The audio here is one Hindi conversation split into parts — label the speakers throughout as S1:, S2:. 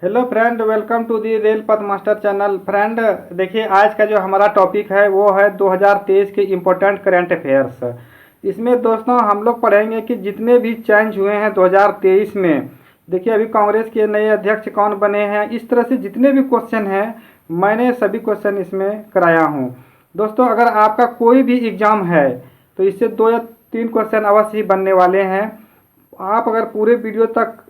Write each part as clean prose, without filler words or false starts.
S1: Hello friend, welcome to the rail Path master channel. Friend देखिए, आज का जो हमारा टॉपिक है वो है 2023 के इम्पोर्टेंट करंट अफेयर्स। इसमें दोस्तों हम लोग पढ़ेंगे कि जितने भी चेंज हुए हैं 2023 में। देखिए, अभी कांग्रेस के नए अध्यक्ष कौन बने हैं, इस तरह से जितने भी क्वेश्चन हैं मैंने सभी क्वेश्चन इसमें कराया हूँ। दोस्तों, अगर आपका कोई भी एग्ज़ाम है तो इससे 2 या 3 क्वेश्चन अवश्य ही बनने वाले हैं। आप अगर पूरे वीडियो तक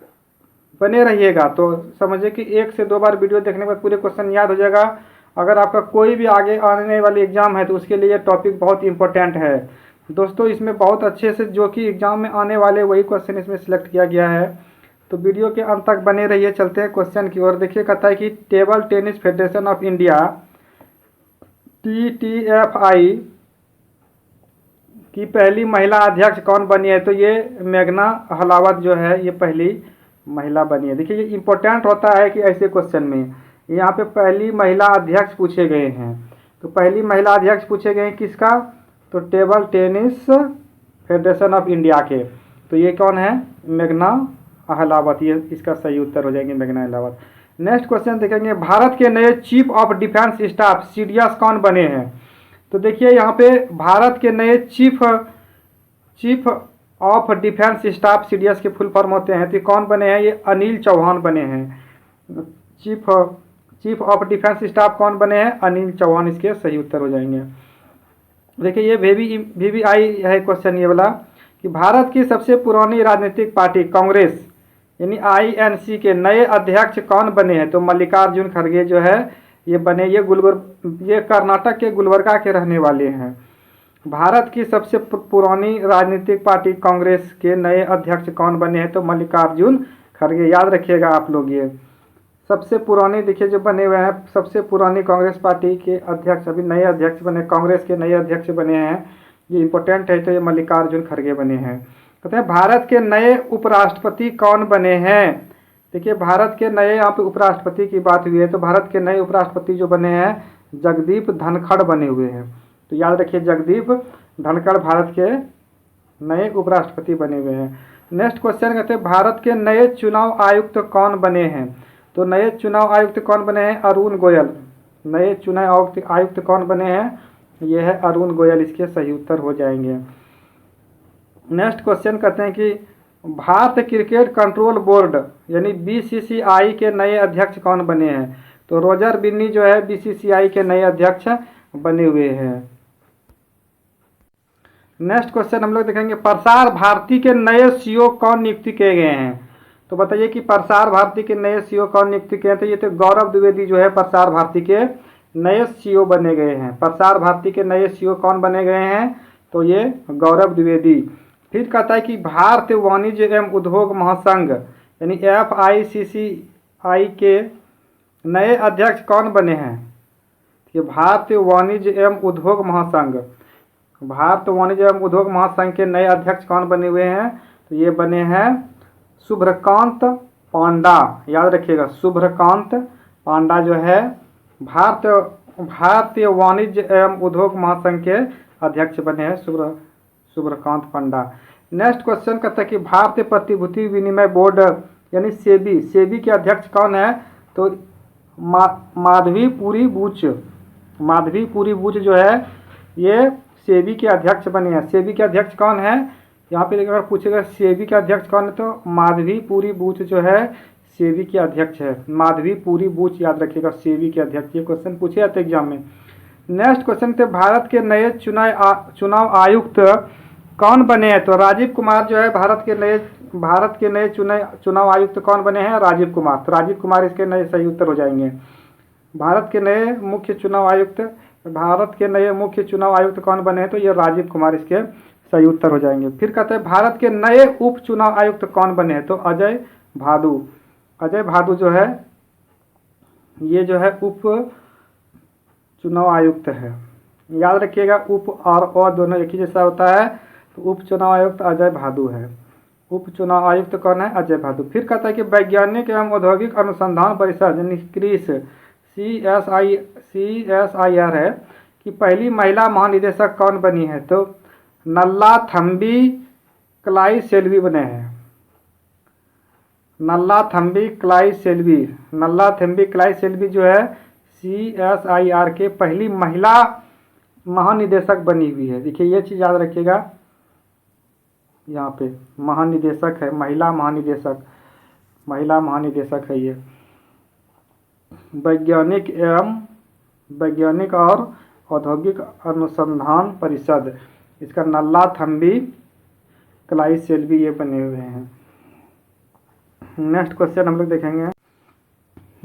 S1: बने रहिएगा तो समझिए कि 1 से 2 बार वीडियो देखने के बाद पूरे क्वेश्चन याद हो जाएगा। अगर आपका कोई भी आगे आने वाली एग्ज़ाम है तो उसके लिए टॉपिक बहुत इंपॉर्टेंट है। दोस्तों, इसमें बहुत अच्छे से जो कि एग्ज़ाम में आने वाले वही क्वेश्चन इसमें सिलेक्ट किया गया है। तो वीडियो के अंत तक बने रहिए। चलते हैं क्वेश्चन की ओर। देखिए, कहता है कि table tennis federation of India TTFI की पहली महिला अध्यक्ष कौन बनी है? तो ये मेघना हलावत जो है ये पहली महिला बनी है। देखिए, ये इम्पोर्टेंट होता है कि ऐसे क्वेश्चन में यहाँ पे पहली महिला अध्यक्ष पूछे गए हैं। तो पहली महिला अध्यक्ष पूछे गए हैं किसका? तो table tennis federation of India के। तो ये कौन है? मेघना हलावत। ये इसका सही उत्तर हो जाएंगे, मेघना हलावत। नेक्स्ट क्वेश्चन देखेंगे, भारत के नए chief of defence staff CDS कौन बने हैं? तो देखिए, यहाँ पे भारत के नए chief of defence staff CDS के फुल फॉर्म होते हैं। तो कौन बने हैं? ये अनिल चौहान बने हैं। चीफ ऑफ डिफेंस स्टाफ कौन बने हैं? अनिल चौहान इसके सही उत्तर हो जाएंगे। देखिए, ये VVI है क्वेश्चन ये वाला कि भारत की सबसे पुरानी राजनीतिक पार्टी कांग्रेस यानी INC के नए अध्यक्ष कौन बने हैं? तो मल्लिकार्जुन खड़गे जो है ये बने। ये कर्नाटक के गुलबर्गा के रहने वाले हैं। भारत की सबसे पुरानी राजनीतिक पार्टी कांग्रेस के नए अध्यक्ष कौन बने हैं? तो मल्लिकार्जुन खड़गे। याद रखिएगा आप लोग, ये सबसे पुरानी देखिए जो बने हुए हैं, सबसे पुरानी कांग्रेस पार्टी के अध्यक्ष अभी नए अध्यक्ष बने, कांग्रेस के नए अध्यक्ष बने हैं। ये इंपॉर्टेंट है। तो ये मल्लिकार्जुन खड़गे बने हैं। कहते हैं भारत के नए उपराष्ट्रपति कौन बने हैं? देखिए, भारत के नए यहाँ पे उपराष्ट्रपति की बात हुई है। तो भारत के नए उपराष्ट्रपति जो बने हैं जगदीप धनखड़ बने हुए हैं। तो याद रखिए, जगदीप धनखड़ भारत के नए उपराष्ट्रपति बने हुए हैं। नेक्स्ट क्वेश्चन कहते हैं भारत के नए चुनाव आयुक्त कौन बने हैं? तो नए चुनाव आयुक्त कौन बने हैं? अरुण गोयल। नए चुनाव आयुक्त कौन बने हैं? ये है अरुण गोयल। इसके सही उत्तर हो जाएंगे। नेक्स्ट क्वेश्चन कहते हैं कि भारत क्रिकेट कंट्रोल बोर्ड यानी BCCI के नए अध्यक्ष कौन बने हैं? तो रोजर बिन्नी जो है BCCI के नए अध्यक्ष बने हुए हैं। नेक्स्ट क्वेश्चन हम लोग देखेंगे, प्रसार भारती के नए CEO कौन नियुक्ति किए गए हैं? तो बताइए कि प्रसार भारती के नए CEO कौन नियुक्ति किए हैं? तो ये तो गौरव द्विवेदी जो है प्रसार भारती के नए CEO बने गए हैं। प्रसार भारती के नए CEO कौन बने गए हैं? तो ये गौरव द्विवेदी। फिर कहता है कि भारतीय वाणिज्य एवं उद्योग महासंघ यानी FICCI के नए अध्यक्ष कौन बने हैं? ये भारतीय वाणिज्य एवं उद्योग महासंघ, भारत वाणिज्य एवं उद्योग महासंघ के नए अध्यक्ष कौन बने हुए हैं? तो ये बने हैं शुभ्रकांत पांडा। याद रखिएगा, शुभ्रकांत पांडा जो है भारतीय वाणिज्य एवं उद्योग महासंघ के अध्यक्ष बने हैं, शुभ्रकांत पांडा। नेक्स्ट क्वेश्चन कहता है कि भारतीय प्रतिभूति विनिमय बोर्ड यानी सेबी के अध्यक्ष कौन है? तो माधवीपुरी बूच जो है ये सेबी के अध्यक्ष बने हैं। सेबी के अध्यक्ष कौन है? यहाँ पे अगर पूछेगा सेबी के अध्यक्ष कौन है तो माधवीपुरी बूच जो है सेबी के अध्यक्ष है। माधवीपुरी बूच याद रखिएगा, सेबी के अध्यक्ष। ये क्वेश्चन पूछे जाते एग्जाम में। नेक्स्ट क्वेश्चन थे भारत के नए चुनाव आयुक्त कौन बने हैं? तो राजीव कुमार जो है भारत के नए चुनाव आयुक्त कौन बने हैं? राजीव कुमार। तो राजीव कुमार इसके नए सही उत्तर हो जाएंगे। भारत के नए मुख्य चुनाव आयुक्त कौन बने हैं? तो ये राजीव कुमार इसके सही उत्तर हो जाएंगे। फिर कहते हैं भारत के नए उप चुनाव आयुक्त कौन बने हैं? तो अजय भादु जो है ये जो है उप चुनाव आयुक्त है। याद रखिएगा, उप और दोनों एक ही जैसा होता है। तो उप चुनाव आयुक्त अजय भादु है। उप चुनाव आयुक्त कौन है? अजय भादु। फिर कहता है कि वैज्ञानिक एवं औद्योगिक अनुसंधान परिषद यानी क्रिस CSIR है कि पहली महिला महानिदेशक कौन बनी है? तो नल्ला थम्बी क्लाई सेल्वी बने हैं। नल्लाथम्बी क्लाई सेल्वी। नल्लाथम्बी क्लाई सेल्वी जो है CSIR के पहली महिला महानिदेशक बनी हुई है। देखिए ये चीज़ याद रखिएगा, यहाँ पे महानिदेशक है, महिला महानिदेशक है ये। वैज्ञानिक और औद्योगिक अनुसंधान परिषद, इसका नल्लाथम्बी क्लाई सेल्वी ये बने हुए हैं। नेक्स्ट क्वेश्चन हम लोग देखेंगे।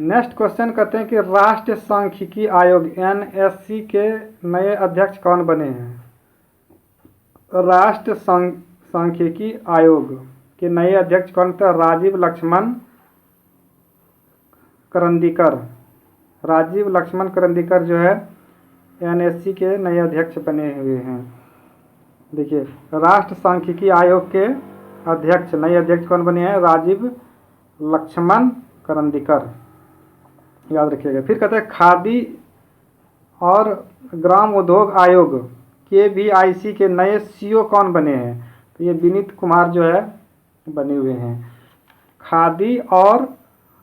S1: नेक्स्ट क्वेश्चन कहते हैं कि राष्ट्रीय सांख्यिकी आयोग NSC के नए अध्यक्ष कौन बने हैं? राष्ट्रीय सांख्यिकी आयोग के नए अध्यक्ष कौन थे? राजीव लक्ष्मण करंदीकर। राजीव लक्ष्मण करंदीकर जो है NSC के नए अध्यक्ष बने हुए हैं। देखिए राष्ट्रीय सांख्यिकी आयोग के अध्यक्ष, नए अध्यक्ष कौन बने हैं? राजीव लक्ष्मण करंदीकर, याद रखिएगा। फिर कहते हैं खादी और ग्राम उद्योग आयोग KVIC के नए CEO कौन बने हैं? तो ये विनीत कुमार जो है बने हुए हैं। खादी और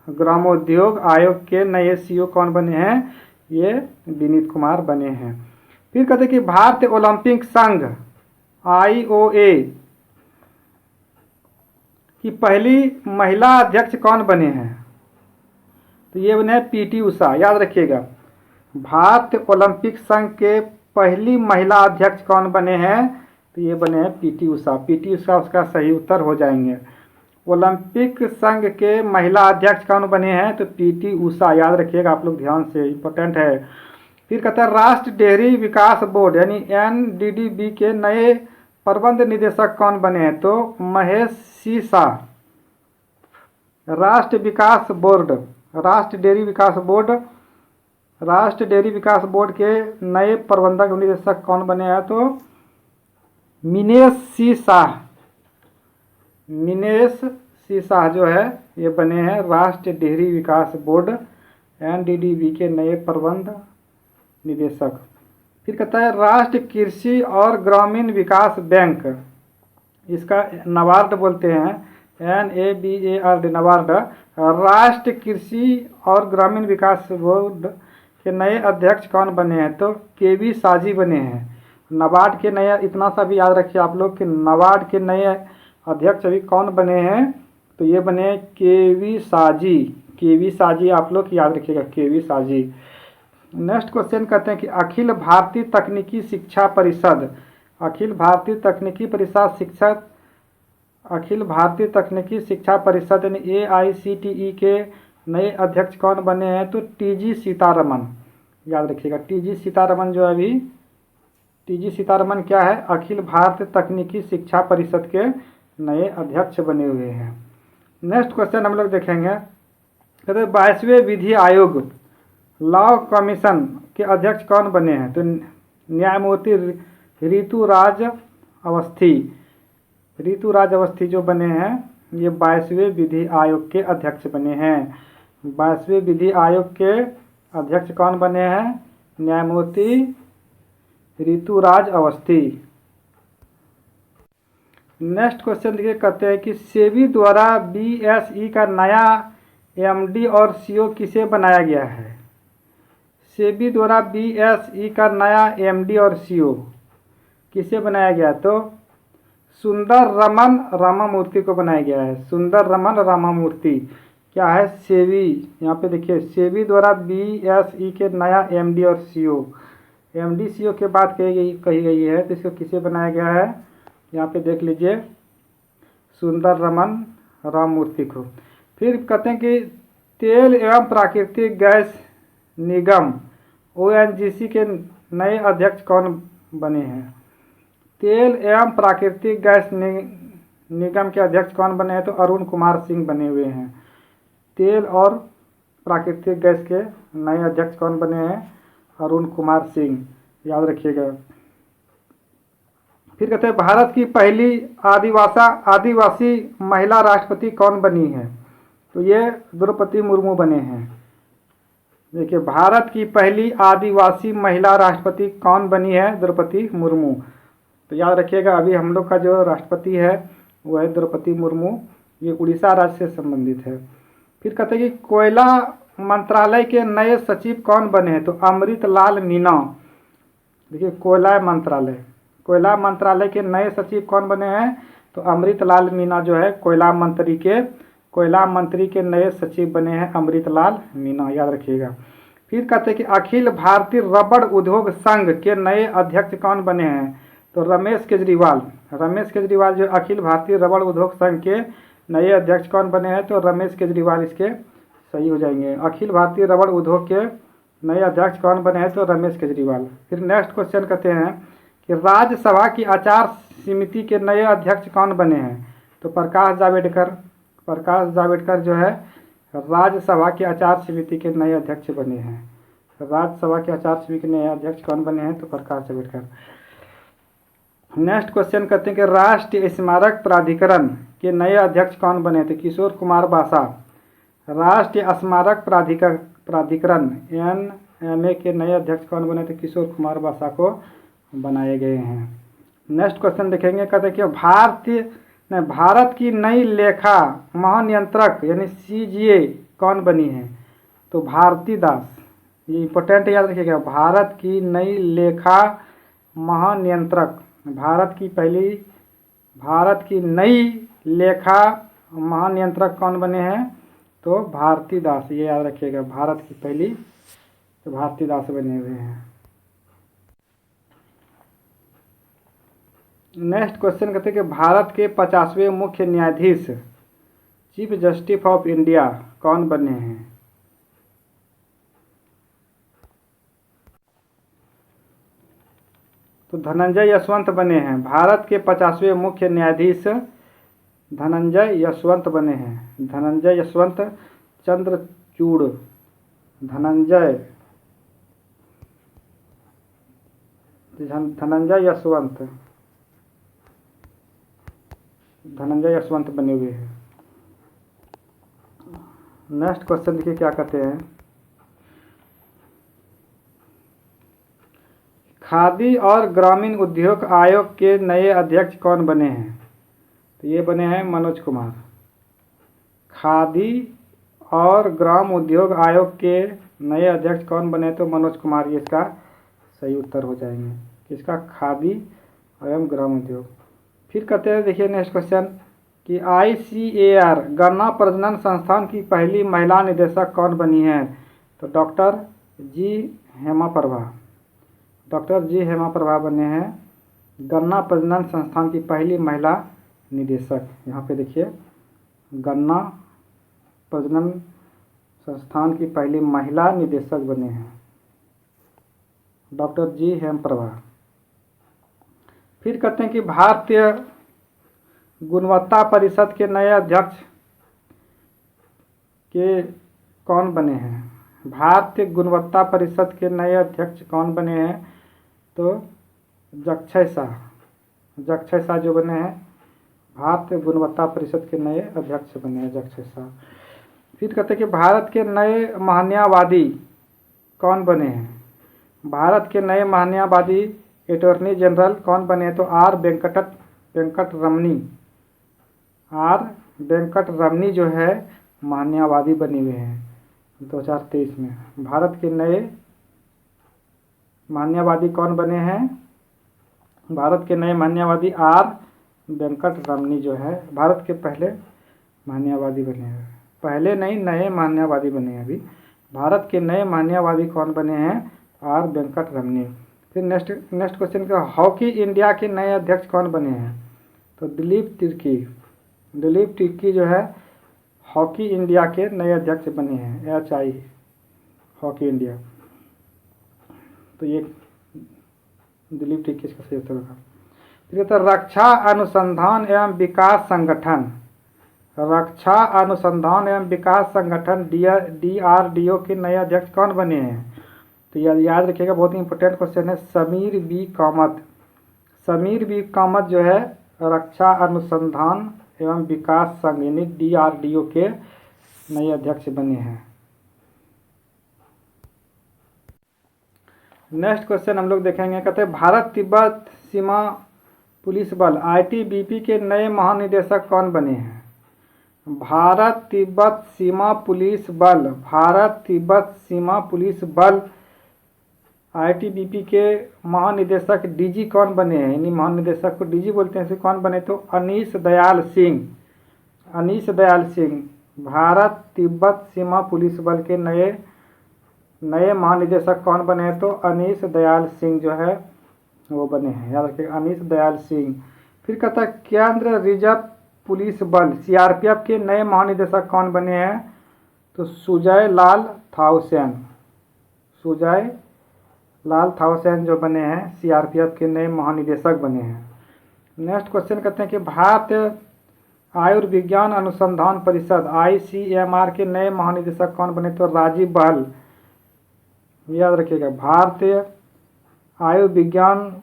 S1: ग्रामोद्योग आयोग के नए CEO कौन बने हैं? ये विनीत कुमार बने हैं। फिर कहते हैं कि भारतीय ओलंपिक संघ IOA की पहली महिला अध्यक्ष कौन बने हैं? तो ये बने PT उषा, याद रखिएगा। भारतीय ओलंपिक संघ के पहली महिला अध्यक्ष कौन बने हैं? तो ये बने हैं PT उषा। PT उषा उसका सही उत्तर हो जाएंगे। ओलंपिक संघ के महिला अध्यक्ष कौन बने हैं? तो PT उषा, याद रखिएगा आप लोग ध्यान से, इम्पोर्टेंट है। फिर कहता है राष्ट्रीय डेयरी विकास बोर्ड यानी NDDB के नए प्रबंध निदेशक कौन बने हैं? तो महेश C शाह। राष्ट्रीय डेयरी विकास बोर्ड के नए प्रबंधक निदेशक कौन बने हैं? तो मिनेश C शाह जो है ये बने हैं राष्ट्रीय डेयरी विकास बोर्ड NDDB के नए प्रबंध निदेशक। फिर कहता है राष्ट्रीय कृषि और ग्रामीण विकास बैंक, इसका नाबार्ड बोलते हैं, NABARD, नाबार्ड। राष्ट्रीय कृषि और ग्रामीण विकास बोर्ड के नए अध्यक्ष कौन बने हैं? तो KV साजी बने हैं। नाबार्ड के नए, इतना सा भी याद रखिए आप लोग कि नाबार्ड के नए अध्यक्ष अभी कौन बने हैं? तो ये बने KV साजी, आप लोग याद रखिएगा, KV साजी। नेक्स्ट क्वेश्चन कहते हैं कि अखिल भारतीय तकनीकी शिक्षा परिषद यानी AICTE के नए अध्यक्ष कौन बने हैं? तो TG सीतारमन, याद रखिएगा। TG सीतारमन जो है अभी, TG सीतारमन क्या है? अखिल भारतीय तकनीकी शिक्षा परिषद के नए अध्यक्ष बने हुए हैं। नेक्स्ट क्वेश्चन हम लोग देखेंगे, कहते हैं 22वें विधि आयोग लॉ कमीशन के अध्यक्ष कौन बने हैं? तो न्यायमूर्ति ऋतुराज अवस्थी जो बने हैं ये 22वें विधि आयोग के अध्यक्ष बने हैं। 22वें विधि आयोग के अध्यक्ष कौन बने हैं? न्यायमूर्ति ऋतुराज अवस्थी। नेक्स्ट क्वेश्चन देखिए, कहते हैं कि सेबी द्वारा BSE का नया MD और CEO किसे बनाया गया है? सेबी द्वारा BSE का नया MD और CEO किसे बनाया गया? तो सुंदर रमन रामामूर्ति को बनाया गया है। सुंदर रमन रामामूर्ति क्या है? सेबी, यहाँ पे देखिए सेबी द्वारा BSE के नया MD और CEO, MD CEO के बाद कही गई है, तो इसको किसे बनाया गया है? यहाँ पे देख लीजिए, सुंदर रमन राममूर्ति को। फिर कहते हैं कि तेल एवं प्राकृतिक गैस निगम ONGC के नए अध्यक्ष कौन बने हैं? तेल एवं प्राकृतिक गैस निगम के अध्यक्ष कौन बने हैं? तो अरुण कुमार सिंह बने हुए हैं। तेल और प्राकृतिक गैस के नए अध्यक्ष कौन बने हैं? अरुण कुमार सिंह, याद रखिएगा। फिर कहते हैं भारत की पहली आदिवासी महिला राष्ट्रपति कौन बनी है? तो ये द्रौपदी मुर्मू बने हैं। देखिए भारत की पहली आदिवासी महिला राष्ट्रपति कौन बनी है? द्रौपदी मुर्मू। तो याद रखिएगा अभी हम लोग का जो राष्ट्रपति है वो है द्रौपदी मुर्मू, ये उड़ीसा राज्य से संबंधित है। फिर कहते हैं कि कोयला मंत्रालय के नए सचिव कौन बने हैं? तो अमृतलाल मीना। देखिए कोयला मंत्रालय के नए सचिव कौन बने हैं? तो अमृतलाल मीना जो है कोयला मंत्री के नए सचिव बने हैं अमृतलाल मीना, याद रखिएगा। फिर कहते हैं कि अखिल भारतीय रबड़ उद्योग संघ के नए अध्यक्ष कौन बने हैं? तो रमेश केजरीवाल जो अखिल भारतीय रबड़ उद्योग संघ के नए अध्यक्ष कौन बने हैं? तो रमेश केजरीवाल इसके सही हो जाएंगे। अखिल भारतीय रबड़ उद्योग के नए अध्यक्ष कौन बने हैं? तो रमेश केजरीवाल। फिर नेक्स्ट क्वेश्चन कहते हैं कि राज्यसभा की आचार समिति के नए अध्यक्ष कौन बने हैं? तो प्रकाश जावड़ेकर जो है राज्यसभा की आचार समिति के नए अध्यक्ष बने हैं। राज्यसभा की आचार समिति के नए अध्यक्ष कौन बने हैं? तो प्रकाश जावड़ेकर। नेक्स्ट क्वेश्चन कहते हैं कि राष्ट्रीय स्मारक प्राधिकरण के नए अध्यक्ष कौन बने? तो किशोर कुमार बासा। राष्ट्रीय स्मारक प्राधिकरण NMA के नए अध्यक्ष कौन बने? तो किशोर कुमार बासा को बनाए गए हैं। नेक्स्ट क्वेश्चन देखेंगे, कहते हैं कि भारत की नई लेखा महानियंत्रक यानी CGA कौन बनी है? तो भारती दास। ये इंपॉर्टेंट याद रखिएगा, भारत की नई लेखा महानियंत्रक, भारत की नई लेखा महानियंत्रक कौन बने हैं? तो भारती दास, ये याद रखिएगा, भारत की पहली तो भारती दास बने हुए हैं। नेक्स्ट क्वेश्चन कहते हैं कि भारत के 50वें मुख्य न्यायाधीश चीफ जस्टिस ऑफ इंडिया कौन बने हैं? तो धनंजय यशवंत बने हैं। भारत के 50वें मुख्य न्यायाधीश धनंजय यशवंत बने हैं। धनंजय यशवंत चंद्रचूड़। धनंजय यशवंत बने हुए हैं। नेक्स्ट क्वेश्चन देखिए क्या कहते हैं, खादी और ग्रामीण उद्योग आयोग के नए अध्यक्ष कौन बने हैं? तो ये बने हैं मनोज कुमार। खादी और ग्राम उद्योग आयोग के नए अध्यक्ष कौन बने? तो मनोज कुमार, ये इसका सही उत्तर हो जाएंगे। किसका? खादी एवं ग्राम उद्योग। फिर कहते हैं देखिए नेक्स्ट क्वेश्चन कि ICAR गन्ना प्रजनन संस्थान की पहली महिला निदेशक कौन बनी है? तो डॉक्टर जी हेमा प्रभा बने हैं गन्ना प्रजनन संस्थान की पहली महिला निदेशक। यहाँ पे देखिए गन्ना प्रजनन संस्थान की पहली महिला निदेशक बने हैं डॉक्टर जी हेम प्रभा। फिर कहते हैं कि भारतीय गुणवत्ता परिषद के नए अध्यक्ष के कौन बने हैं? भारतीय गुणवत्ता परिषद के नए अध्यक्ष कौन बने हैं? तो जक्षय शाह जो बने हैं भारतीय गुणवत्ता परिषद के नए अध्यक्ष बने हैं जक्षय शाह। फिर कहते हैं कि भारत के नए महान्यायवादी कौन बने हैं? भारत के नए महान्यायवादी अटॉर्नी जनरल कौन बने हैं? तो आर वेंकट रमनी जो है महान्यायवादी बने हुए हैं 2023 में। भारत के नए महान्यायवादी कौन बने हैं? भारत के नए महान्यायवादी आर वेंकट रमनी जो है भारत के पहले महान्यायवादी बने हैं। पहले नहीं, नए महान्यायवादी बने हैं अभी। भारत के नए महान्यायवादी कौन बने हैं? आर वेंकट रमनी। फिर नेक्स्ट क्वेश्चन का, हॉकी इंडिया के नए अध्यक्ष कौन बने हैं? तो दिलीप तिर्की जो है हॉकी इंडिया के नए अध्यक्ष बने हैं HI हॉकी इंडिया। तो ये दिलीप तिर्की इसका सही उत्तर होगा। फिर तो रक्षा अनुसंधान एवं विकास संगठन DRDO के नए अध्यक्ष कौन बने हैं? तो याद रखिएगा, बहुत ही इंपॉर्टेंट क्वेश्चन है। समीर बी कामत जो है रक्षा अनुसंधान एवं विकास संघ यानी DRDO के नए अध्यक्ष बने हैं। नेक्स्ट क्वेश्चन हम लोग देखेंगे, कहते हैं भारत तिब्बत सीमा पुलिस बल ITBP के नए महानिदेशक कौन बने हैं? भारत तिब्बत सीमा पुलिस बल, भारत तिब्बत सीमा पुलिस बल आईटीबीपी के महानिदेशक डीजी कौन बने हैं? इन्हीं महानिदेशक को डीजी बोलते हैं। इसे कौन बने? तो अनीश दयाल सिंह, अनीश दयाल सिंह भारत तिब्बत सीमा पुलिस बल के नए महानिदेशक कौन बने हैं? तो अनीश दयाल सिंह जो है वो बने हैं, याद रखिएगा, अनीश दयाल सिंह। फिर कहता है केंद्र रिजर्व पुलिस बल सीआरपीएफ के नए महानिदेशक कौन बने हैं? तो सुजय लाल थाउसेन, सुजय लाल थाउसेन जो बने हैं सीआरपीएफ के नए महानिदेशक बने हैं। नेक्स्ट क्वेश्चन कहते हैं कि भारतीय आयुर्विज्ञान अनुसंधान परिषद आईसीएमआर के नए महानिदेशक कौन बने? तो राजीव बहल, याद रखिएगा, भारतीय आयुर्विज्ञान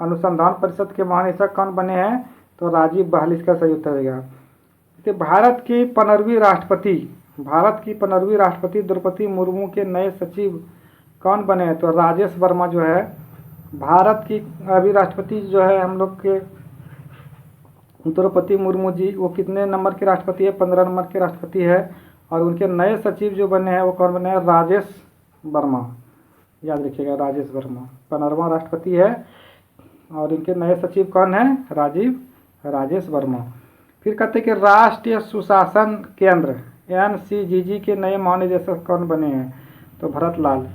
S1: अनुसंधान परिषद के महानिदेशक कौन बने हैं? तो राजीव बहल इसका सही उत्तर होगा। तो भारत की 15वीं राष्ट्रपति, भारत की 15वीं राष्ट्रपति द्रौपदी मुर्मू के नए सचिव कौन बने हैं? तो राजेश वर्मा जो है भारत की अभी राष्ट्रपति जो है हम लोग के द्रौपदी मुर्मू जी, वो कितने नंबर के राष्ट्रपति है? 15 नंबर के राष्ट्रपति है। और उनके नए सचिव जो बने हैं वो कौन बने हैं? राजेश वर्मा, याद रखिएगा, राजेश वर्मा 15वां राष्ट्रपति है और इनके नए सचिव कौन है? राजेश वर्मा। फिर कहते हैं कि राष्ट्रीय सुशासन केंद्र एनसीजीजी के नए महानिदेशक कौन बने हैं? तो भरत लाल,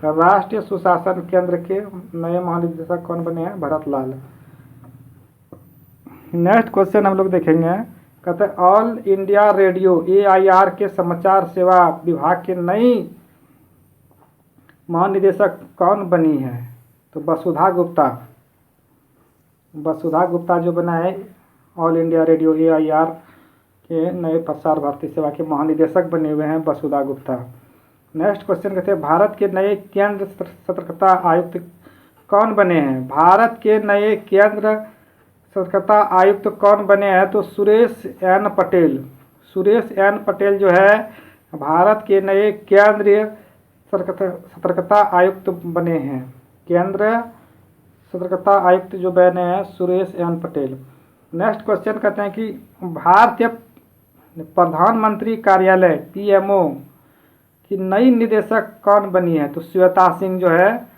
S1: राष्ट्रीय सुशासन केंद्र के नए महानिदेशक कौन बने हैं? भरत लाल। नेक्स्ट क्वेश्चन हम लोग देखेंगे, कहते हैं ऑल इंडिया रेडियो एआईआर के समाचार सेवा विभाग के नई महानिदेशक कौन बनी है? तो वसुधा गुप्ता, वसुधा गुप्ता जो बना है ऑल इंडिया रेडियो एआईआर के नए प्रसार भारती सेवा के महानिदेशक बने हुए हैं वसुधा गुप्ता। नेक्स्ट क्वेश्चन कहते हैं भारत के नए केंद्र सतर्कता आयुक्त कौन बने हैं? भारत के नए केंद्र सतर्कता आयुक्त कौन बने हैं? तो सुरेश एन पटेल, सुरेश एन पटेल जो है भारत के नए केंद्रीय सतर्कता आयुक्त बने हैं। केंद्र सतर्कता आयुक्त जो बने हैं Suresh N Patel. Next question कहते हैं कि भारतीय प्रधानमंत्री कार्यालय पीएमओ की नई निदेशक कौन बनी है? तो श्वेता सिंह जो है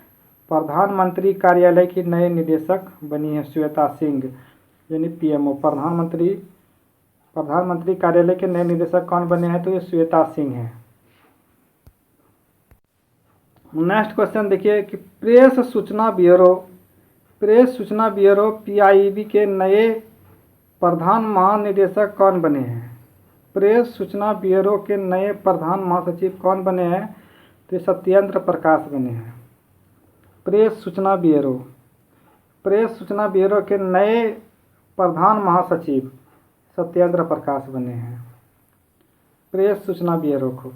S1: प्रधानमंत्री कार्यालय की नए निदेशक बनी है श्वेता सिंह, यानी पीएमओ प्रधानमंत्री कार्यालय के नए निदेशक कौन बने हैं? तो ये श्वेता सिंह है। नेक्स्ट क्वेश्चन देखिए कि प्रेस सूचना ब्यूरो पीआईबी के नए प्रधान महानिदेशक कौन बने हैं? प्रेस सूचना ब्यूरो के नए प्रधान महासचिव कौन बने हैं? तो सत्येंद्र प्रकाश बने हैं। प्रेस सूचना ब्यूरो के नए प्रधान महासचिव सत्येंद्र प्रकाश बने हैं प्रेस सूचना ब्यूरो को।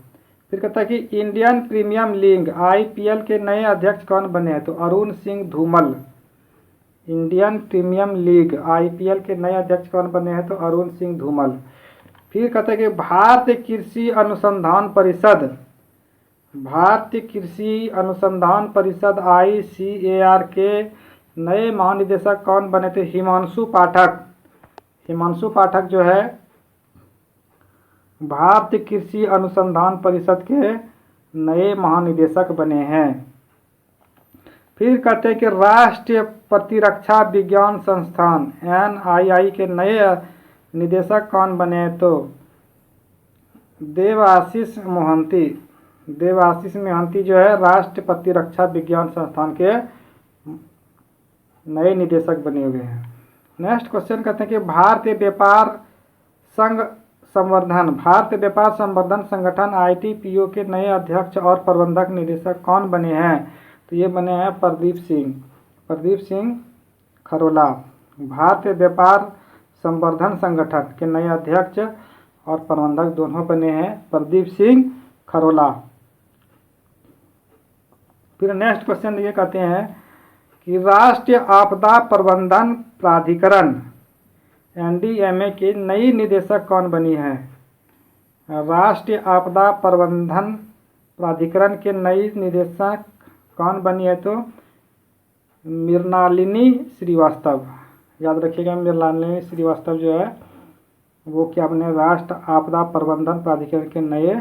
S1: फिर कहता है कि इंडियन प्रीमियम लीग आईपीएल के नए अध्यक्ष कौन बने हैं? तो Arun Singh Dhumal, Indian premium league IPL के नए अध्यक्ष कौन बने हैं? तो अरुण सिंह धूमल। फिर कहते हैं कि भारतीय कृषि अनुसंधान परिषद आईसीएआर के नए महानिदेशक कौन बने थे? हिमांशु पाठक जो है भारतीय कृषि अनुसंधान परिषद के नए महानिदेशक बने हैं। फिर कहते हैं कि राष्ट्रीय प्रतिरक्षा विज्ञान संस्थान एनआईआई के नए निदेशक कौन बने हैं? तो देवाशीष मोहंती जो है राष्ट्रीय प्रतिरक्षा विज्ञान संस्थान के नए निदेशक बने हुए हैं। नेक्स्ट क्वेश्चन कहते हैं कि भारतीय व्यापार संवर्धन संगठन आईटीपीओ के नए अध्यक्ष और प्रबंधक निदेशक कौन बने हैं? तो ये बने हैं प्रदीप सिंह खरोला। भारतीय व्यापार संवर्धन संगठन के नए अध्यक्ष और प्रबंधक दोनों बने हैं प्रदीप सिंह खरोला। फिर नेक्स्ट क्वेश्चन ये कहते हैं कि राष्ट्रीय आपदा प्रबंधन प्राधिकरण एनडीएमए की नई निदेशक कौन बनी है? राष्ट्रीय आपदा प्रबंधन प्राधिकरण के नई निदेशक कौन बनी है? तो मृणालिनी श्रीवास्तव, याद रखिएगा, मृणालिनी श्रीवास्तव जो है वो क्या बने, राष्ट्र आपदा प्रबंधन प्राधिकरण के नए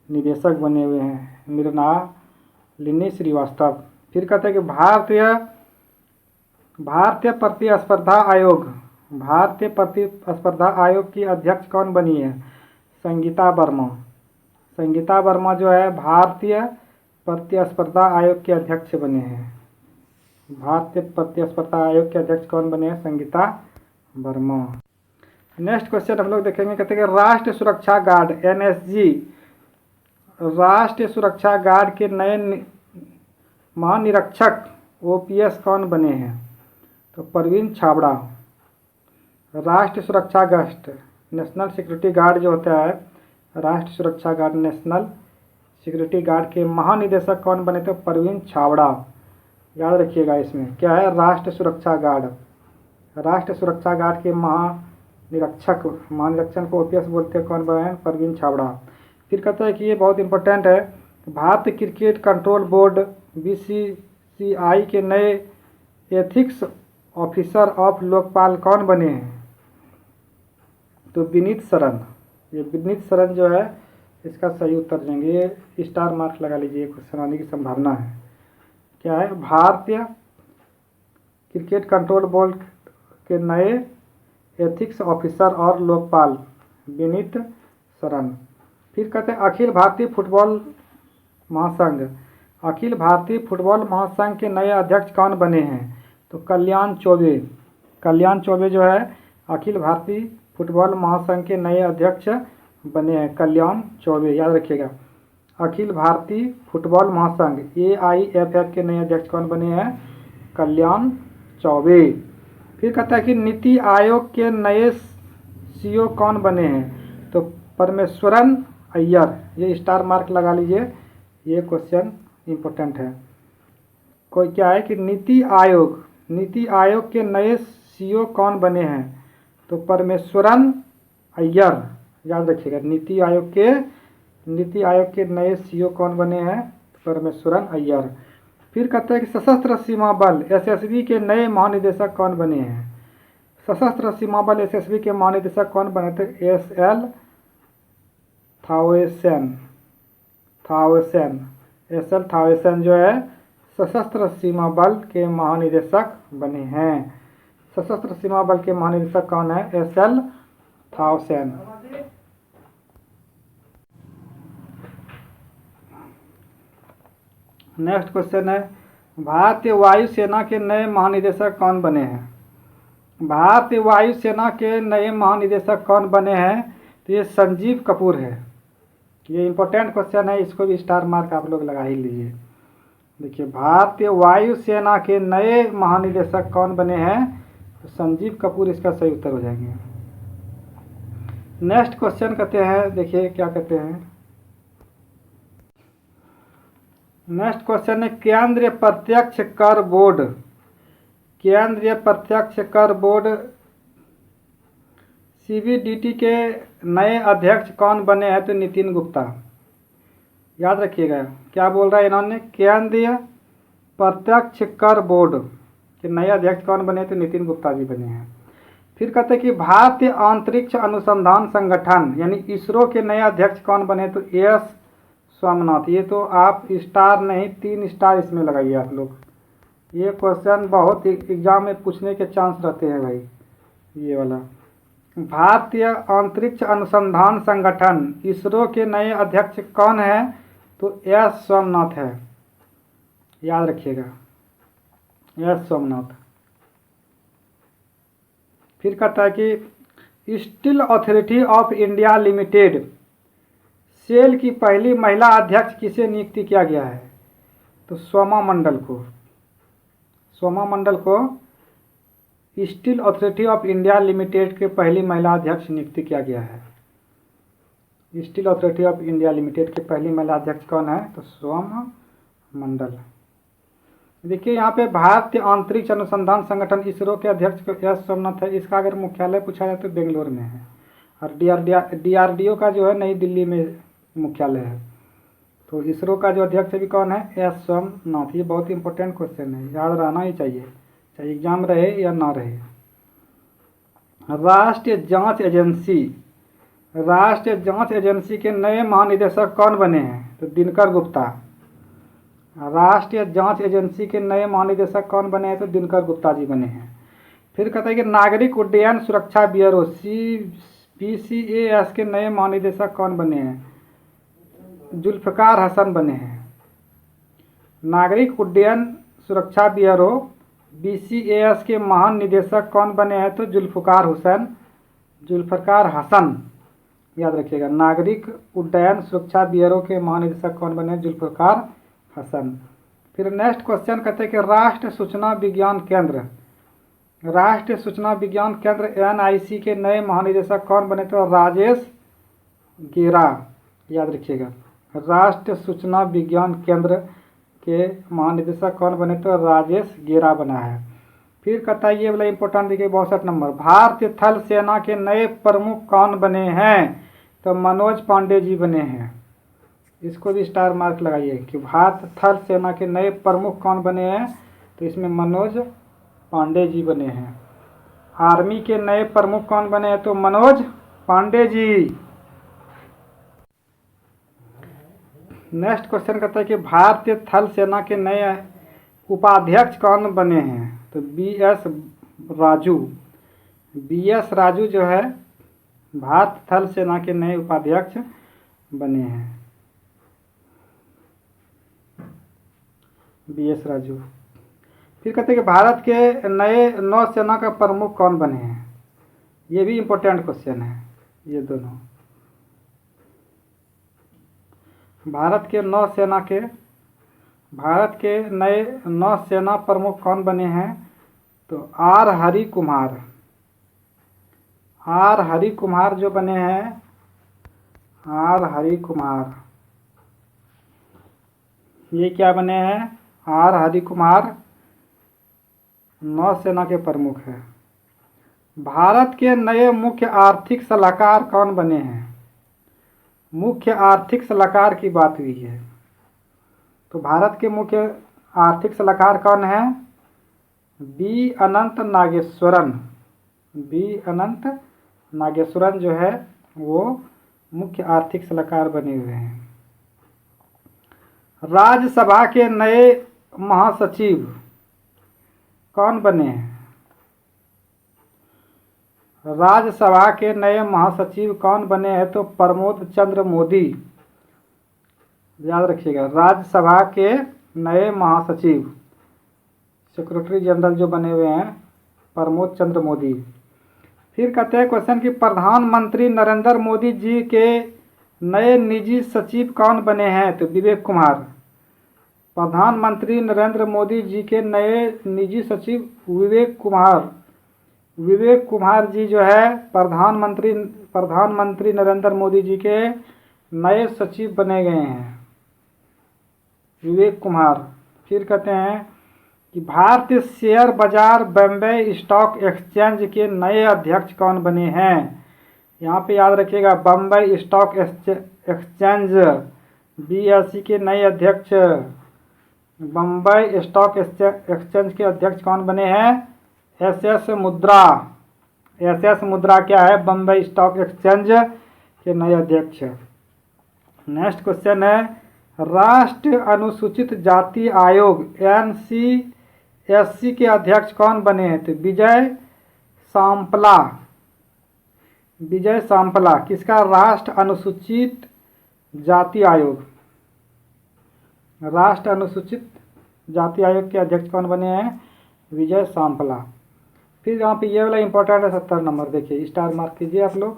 S1: निदेशक बने हुए हैं, मृणालिनी श्रीवास्तव। फिर कहते हैं कि भारतीय प्रतिस्पर्धा आयोग, भारतीय प्रतिस्पर्धा आयोग की अध्यक्ष कौन बनी है, संगीता वर्मा। संगीता वर्मा जो है भारतीय प्रतिस्पर्धा आयोग के अध्यक्ष बने हैं। भारतीय प्रतिस्पर्धा आयोग के अध्यक्ष कौन बने हैं, संगीता वर्मा। नेक्स्ट क्वेश्चन हम लोग देखेंगे, कहते हैं कि राष्ट्रीय सुरक्षा गार्ड एनएसजी, राष्ट्रीय सुरक्षा गार्ड के नए महानिरीक्षक ओपीएस कौन बने हैं, तो परवीन छाबड़ा। राष्ट्रीय सुरक्षा गार्ड, नेशनल सिक्योरिटी गार्ड जो होता है, राष्ट्रीय सुरक्षा गार्ड नेशनल सिक्योरिटी गार्ड के महानिदेशक कौन बने, तो परवीन छाबड़ा। याद रखिएगा इसमें क्या है, राष्ट्रीय सुरक्षा गार्ड, राष्ट्रीय सुरक्षा गार्ड के महानिरीक्षक को ओपीएस बोलते हैं, कौन बने, परवीन छाबड़ा। फिर कहता है कि ये बहुत इंपॉर्टेंट है, भारतीय क्रिकेट कंट्रोल बोर्ड बीसीसीआई के नए एथिक्स ऑफिसर ऑफ लोकपाल कौन बने हैं, तो विनीत सरन। ये विनीत सरन जो है इसका सही उत्तर देंगे, ये स्टार मार्क लगा लीजिए, क्वेश्चन आने की संभावना है। क्या है, भारतीय क्रिकेट कंट्रोल बोर्ड के नए एथिक्स ऑफिसर और लोकपाल विनीत सरन। फिर कहते हैं अखिल भारतीय फुटबॉल महासंघ, अखिल भारतीय फुटबॉल महासंघ के नए अध्यक्ष कौन बने हैं, तो कल्याण चौबे। कल्याण चौबे जो है अखिल भारतीय फुटबॉल महासंघ के नए अध्यक्ष बने हैं, कल्याण चौबे। याद रखिएगा, अखिल भारतीय फुटबॉल महासंघ AIFF के नए अध्यक्ष कौन बने हैं, कल्याण चौबे। फिर कहता है कि नीति आयोग के नए CEO कौन बने हैं, तो परमेश्वरन अय्यर। ये स्टार मार्क लगा लीजिए, ये क्वेश्चन इम्पोर्टेंट है। कोई क्या है कि नीति आयोग के नए CEO कौन बने हैं, तो परमेश्वरन अय्यर। याद रखिएगा, नीति आयोग के नए CEO कौन बने हैं, परमेश्वरन अय्यर। फिर कहते हैं कि सशस्त्र सीमा बल SSB के नए महानिदेशक कौन बने हैं, सशस्त्र सीमा बल SSB के महानिदेशक कौन बने थे, SL थाउसेन जो है सशस्त्र सीमा बल के महानिदेशक बने हैं। सशस्त्र सीमा बल के महानिदेशक कौन है, SL थाउसेन। नेक्स्ट क्वेश्चन है, भारतीय वायुसेना के नए महानिदेशक कौन बने हैं, भारतीय वायुसेना के नए महानिदेशक कौन बने हैं, तो ये संजीव कपूर है। ये इंपॉर्टेंट क्वेश्चन है, इसको भी स्टार मार्क आप लोग लगा ही लीजिए। देखिए, भारतीय वायुसेना के नए महानिदेशक कौन बने हैं, तो संजीव कपूर इसका सही उत्तर हो जाएंगे। नेक्स्ट क्वेश्चन कहते हैं, देखिए क्या कहते हैं, नेक्स्ट क्वेश्चन है केंद्रीय प्रत्यक्ष कर बोर्ड, केंद्रीय प्रत्यक्ष कर बोर्ड CBDT के नए अध्यक्ष कौन बने हैं, तो नितिन गुप्ता। याद रखिएगा क्या बोल रहा है इन्होंने, केंद्रीय प्रत्यक्ष कर बोर्ड के नए अध्यक्ष कौन बने, तो नितिन गुप्ता जी बने हैं। फिर कहते हैं कि भारतीय अंतरिक्ष अनुसंधान संगठन यानी इसरो के नए अध्यक्ष कौन बने, तो S स्वामीनाथन। ये तो आप स्टार नहीं 3 स्टार इसमें लगाइए आप लोग, ये क्वेश्चन बहुत एग्जाम में पूछने के चांस रहते हैं भाई, ये वाला। भारतीय अंतरिक्ष अनुसंधान संगठन इसरो के नए अध्यक्ष कौन है, तो S स्वामीनाथन है। याद रखिएगा, S स्वामीनाथन। फिर कहता है कि steel authority of India limited SAIL की पहली महिला अध्यक्ष किसे नियुक्ति किया गया है, तो सोमा मंडल को। सोमा मंडल को steel authority of India limited के पहली महिला अध्यक्ष नियुक्ति किया गया है। Steel authority of India limited के पहली महिला अध्यक्ष कौन है, तो सोमा मंडल। देखिए यहाँ पे भारतीय अंतरिक्ष अनुसंधान संगठन इसरो के अध्यक्ष S सोमनाथ है। इसका अगर मुख्यालय पूछा जाए तो बेंगलोर में है, और DRDO का जो है नई दिल्ली में मुख्यालय है। तो इसरो का जो अध्यक्ष भी कौन है, S सोमनाथ। ये बहुत इंपॉर्टेंट क्वेश्चन है, याद रहना ही चाहिए, चाहे एग्जाम रहे या ना रहे। राष्ट्रीय जांच एजेंसी, राष्ट्रीय जांच एजेंसी के नए महानिदेशक कौन बने हैं? तो दिनकर गुप्ता। राष्ट्रीय जांच एजेंसी के नए महानिदेशक कौन बने हैं? तो दिनकर गुप्ता जी बने हैं। फिर कहता है कि नागरिक उड्डयन सुरक्षा ब्यूरो PCAS के नए महानिदेशक कौन बने हैं? जुल्फकार हसन बने हैं। नागरिक उड्डयन सुरक्षा ब्यूरो BCAS के महानिदेशक कौन बने हैं? तो जुल्फकार हसन, याद रखिएगा। नागरिक उड्डयन सुरक्षा ब्यूरो के महानिदेशक कौन बने? जुल्फकार हसन। फिर नेक्स्ट क्वेश्चन कहते हैं कि राष्ट्रीय सूचना विज्ञान केंद्र, राष्ट्रीय सूचना विज्ञान केंद्र NIC के नए महानिदेशक कौन बने? तो राजेश गेरा, याद रखिएगा। राष्ट्रीय सूचना विज्ञान केंद्र के महानिदेशक कौन बने? तो राजेश गेरा बना है। फिर कहता है ये वाला इंपॉर्टेंट देखिए 62 नंबर, भारतीय थल सेना के नए प्रमुख कौन बने हैं? तो मनोज पांडे जी बने हैं। इसको भी स्टार मार्क लगाइए कि भारतीय थल सेना के नए प्रमुख कौन बने हैं? तो इसमें मनोज पांडे जी बने हैं। आर्मी के नए प्रमुख कौन बने हैं? तो मनोज पांडे जी। नेक्स्ट क्वेश्चन कहता है कि भारतीय थल सेना के नए उपाध्यक्ष कौन बने हैं? तो BS राजू। BS राजू जो है भारतीय थल सेना के नए उपाध्यक्ष बने हैं। BS राजू। फिर कहते हैं कि भारत के नए नौसेना का प्रमुख कौन बने हैं? ये भी इम्पोर्टेंट क्वेश्चन है ये दोनों। भारत के नए नौसेना प्रमुख कौन बने हैं? तो R हरि कुमार जो बने हैं, R हरि कुमार, ये क्या बने हैं? R हरि कुमार नौसेना के प्रमुख है। भारत के नए मुख्य आर्थिक सलाहकार कौन बने हैं? मुख्य आर्थिक सलाहकार की बात हुई है, तो भारत के मुख्य आर्थिक सलाहकार कौन है? बी अनंत नागेश्वरन जो है वो मुख्य आर्थिक सलाहकार बने हुए हैं। राज्यसभा के नए महासचिव कौन बने हैं? राज्यसभा के नए महासचिव कौन बने हैं? तो प्रमोद चंद्र मोदी, याद रखिएगा। राज्यसभा के नए महासचिव सेक्रेटरी जनरल जो बने हुए हैं प्रमोद चंद्र मोदी। फिर कहते हैं क्वेश्चन कि प्रधानमंत्री नरेंद्र मोदी जी के नए निजी सचिव कौन बने हैं? तो विवेक कुमार। प्रधानमंत्री नरेंद्र मोदी जी के नए निजी सचिव विवेक कुमार जी जो है प्रधानमंत्री नरेंद्र मोदी जी के नए सचिव बने गए हैं, विवेक कुमार। फिर कहते हैं कि भारतीय शेयर बाजार बम्बई स्टॉक एक्सचेंज के नए अध्यक्ष कौन बने हैं? यहाँ पे याद रखिएगा बम्बई स्टॉक एक्सचेंज BSE के नए अध्यक्ष, बम्बई स्टॉक एक्सचेंज के अध्यक्ष कौन बने हैं? SS मुद्रा क्या है? बम्बई स्टॉक एक्सचेंज के नए अध्यक्ष। नेक्स्ट क्वेश्चन है राष्ट्रीय अनुसूचित जाति आयोग NCSC के अध्यक्ष कौन बने हैं? तो विजय सांपला। किसका? राष्ट्रीय अनुसूचित जाति आयोग, राष्ट्रीय अनुसूचित जाति आयोग के अध्यक्ष कौन बने हैं? विजय सांपला। फिर यहाँ पे ये वाला इंपॉर्टेंट है 70 नंबर, देखिए स्टार मार्क कीजिए आप लोग।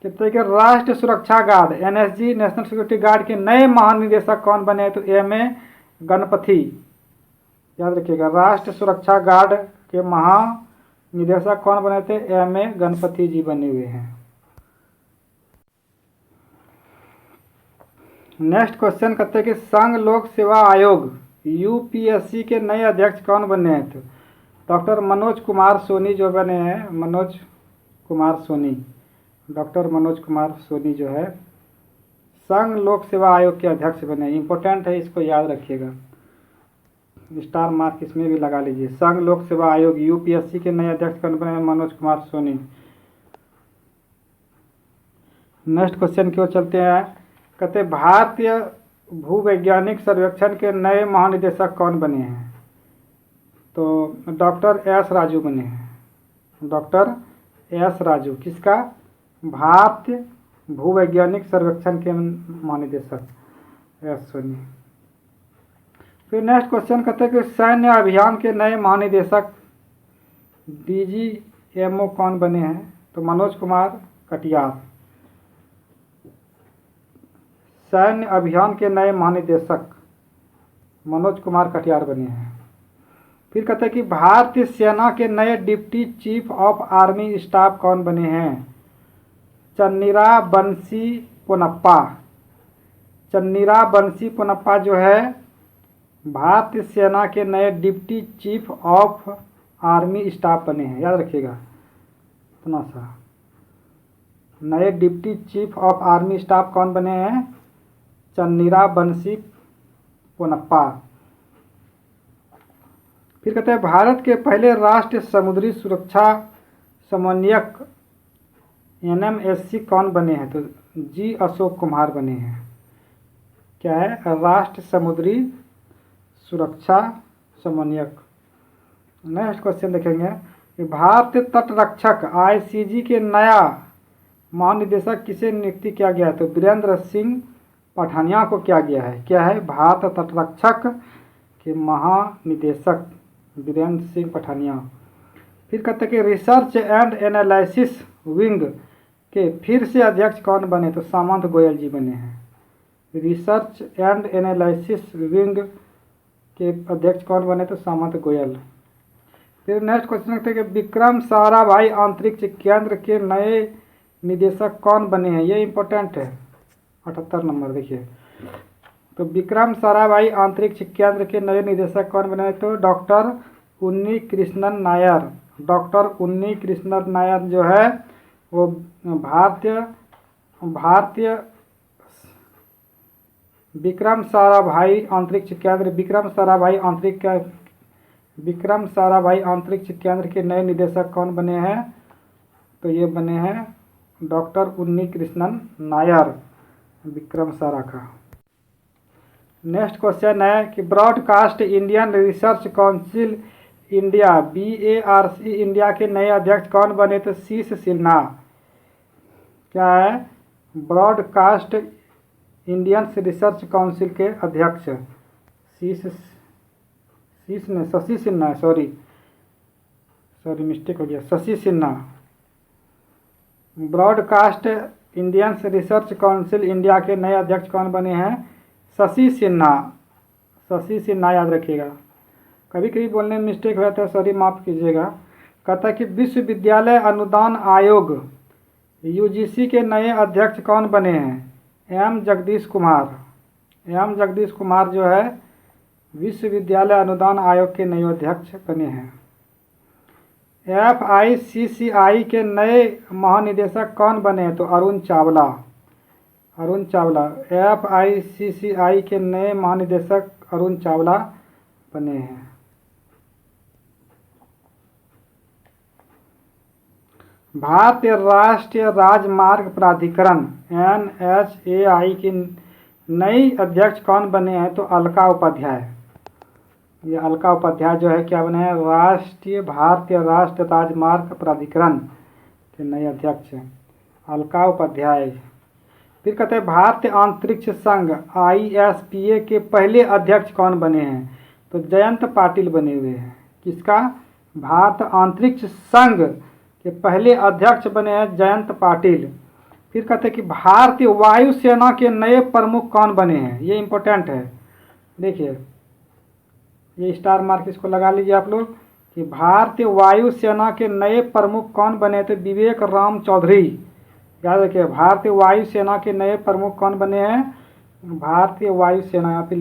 S1: कहते हैं कि राष्ट्रीय सुरक्षा guard NSG national security guard के नए महानिदेशक कौन बने हैं? तो MA गणपति, याद रखिएगा। राष्ट्रीय सुरक्षा गार्ड के महानिदेशक कौन बने थे? MA गणपति जी बने हुए हैं। नेक्स्ट क्वेश्चन कहते हैं कि संघ लोक सेवा आयोग UPSC के नए अध्यक्ष कौन बने हैं? तो डॉक्टर मनोज कुमार सोनी जो बने हैं, डॉक्टर मनोज कुमार सोनी जो है संघ लोक सेवा आयोग के अध्यक्ष बने। इंपॉर्टेंट है, इसको याद रखिएगा। स्टार मार्क इसमें भी लगा लीजिए। संघ लोक सेवा आयोग यूपीएससी के नए अध्यक्ष कौन बने हैं? मनोज कुमार सोनी। नेक्स्ट क्वेश्चन की ओर चलते हैं। कहते भारतीय भूवैज्ञानिक सर्वेक्षण के नए महानिदेशक कौन बने हैं? तो डॉक्टर एस राजू बने हैं। डॉक्टर एस राजू किसका? भारतीय भूवैज्ञानिक सर्वेक्षण के महानिदेशक एस सोनी। फिर नेक्स्ट क्वेश्चन कहते हैं कि सैन्य अभियान के नए महानिदेशक डीजीएमओ कौन बने हैं? तो मनोज कुमार कटियार। सैन्य अभियान के नए महानिदेशक मनोज कुमार कटियार बने हैं। फिर कहते हैं कि भारतीय सेना के नए deputy chief of army staff कौन बने हैं? चन्नीरा बंसी पोनप्पा। चन्नीरा बंसी पोनप्पा जो है भारतीय सेना के नए deputy chief of army staff बने हैं, याद रखिएगा इतना सा। नए deputy chief of army staff कौन बने हैं? चन्नीरा बंसी पोनप्पा। फिर कहते हैं भारत के पहले राष्ट्रीय समुद्री सुरक्षा समन्वयक NMSC कौन बने हैं? तो जी अशोक कुमार बने हैं। क्या है? राष्ट्रीय समुद्री सुरक्षा समन्वयक। नेक्स्ट क्वेश्चन देखेंगे कि भारतीय तटरक्षक ICG के नया महानिदेशक किसे नियुक्ति किया गया है? तो वीरेंद्र सिंह पठानिया को किया गया है। क्या है? भारत तटरक्षक के महानिदेशक वीरेंद्र सिंह पठानिया। फिर कहते हैं कि रिसर्च एंड एनालिसिस विंग के फिर से अध्यक्ष कौन बने? तो सामंत गोयल जी बने हैं। रिसर्च एंड एनालिसिस विंग के अध्यक्ष कौन बने? तो सामंत गोयल। फिर नेक्स्ट क्वेश्चन कहते हैं कि विक्रम साराभाई अंतरिक्ष केंद्र के नए निदेशक कौन बने हैं? ये इंपॉर्टेंट है। 78 नंबर देखिए। तो विक्रम साराभाई अंतरिक्ष केंद्र के नए निदेशक कौन बने? तो डॉक्टर उन्नी कृष्णन नायर। डॉक्टर उन्नी कृष्णन नायर जो है वो भारतीय विक्रम साराभाई अंतरिक्ष केंद्र विक्रम साराभाई अंतरिक्ष केंद्र के नए निदेशक कौन बने हैं? तो ये बने हैं डॉक्टर उन्नी कृष्णन नायर, विक्रम सारा का। नेक्स्ट क्वेश्चन है कि broadcast Indian research council India BARC India के नए अध्यक्ष कौन बने? तो शीश सिन्हा। क्या है? ब्रॉडकास्ट इंडियन रिसर्च काउंसिल के अध्यक्ष शशि सिन्हा। सॉरी मिस्टेक हो गया, Shashi Sinha. Broadcast Indian research council India के नए अध्यक्ष कौन बने हैं? शशि सिन्हा। शशि सिन्हा याद रखिएगा। कभी कभी बोलने में मिस्टेक हुआ था, सॉरी माफ़ कीजिएगा। कहता है कि विश्वविद्यालय अनुदान आयोग UGC के नए अध्यक्ष कौन बने हैं? M जगदीश कुमार जो है विश्वविद्यालय अनुदान आयोग के नए अध्यक्ष बने हैं। FICCI के नए महानिदेशक कौन बने हैं? तो अरुण चावला। FICCI के नए महानिदेशक अरुण चावला बने हैं। भारतीय राष्ट्रीय राजमार्ग प्राधिकरण NHAI की नई अध्यक्ष कौन बने हैं? तो अलका उपाध्याय। ये अलका उपाध्याय जो है क्या बने हैं? भारतीय राष्ट्रीय राजमार्ग प्राधिकरण के नए अध्यक्ष अलका उपाध्याय। फिर कहते हैं भारतीय अंतरिक्ष संघ ISPA के पहले अध्यक्ष कौन बने हैं? तो जयंत पाटिल बने हुए हैं। किसका? भारत अंतरिक्ष संघ के पहले अध्यक्ष बने हैं जयंत पाटिल। फिर कहते हैं कि भारतीय वायुसेना के नए प्रमुख कौन बने हैं? ये इंपॉर्टेंट है, देखिए ये स्टार मार्क इसको लगा लीजिए आप लोग कि भारतीय वायुसेना के नए प्रमुख कौन बने? तो विवेक राम चौधरी। याद रखिए भारतीय वायुसेना के नए प्रमुख कौन बने हैं? भारतीय वायुसेना यहाँ पे